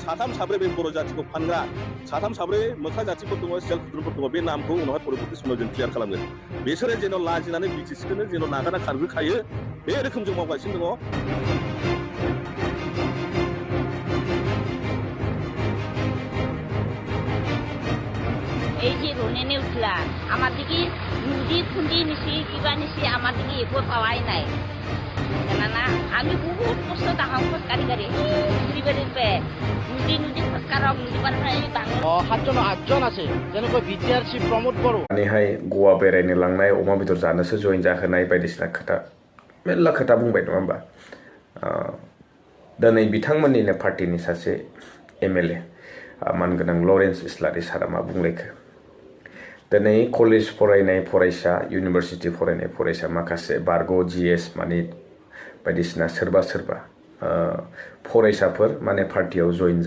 साथाम साब्रै बे बर' जाथिखौ फानग्रा साथाम साब्रै मोख्रा जाथिफोर दङ सेल्फ ग्रुपफोर दङ बे नामखौ उनावहाय परबर्ती समाव जों क्लियार खालामगोन बिसोरो जेन' लाजिनानै बिटिसिखौनो जेन' नागारना खारबोखायो बे रोखोम जों मावगासिनो दङ। এই যে রোনেনে উঠলা আমার দিকে নুদি খুন্দি নিছি কিবা নিছি আমার দিকে একো পাওয়াই নাই কেননা আমি বহুত কষ্ট তাহাম খোজকাঢ়ি কাঢ়ি ঘুরিবাড়ির পে নুদি নুদি খোজকাঢ়ক নুদি পারে বাংলা 8জন আছে যেনেকৈ বিটিআরসি प्रमोद बर' मानेहाय गवा बेरायनो लांनाय अमा बेदर जानोसो जइन जाहोनाय बायदिसिना खोथा मेरला खोथा बुंबाय नङा होमबा दिनै बिथांमोननिनो पार्टीनि सासे एमएलए मानगोनां लरेन्स इस्लारि सारा मा बुंलायखो दिनै कलेज फरायनाय फरायसा इउनिभार्सिटि फरायनाय फरायसा माखासे बारग' जीएस माने बायदिसिना सोरबा फरायसाफोर माने पार्टीयाव जइन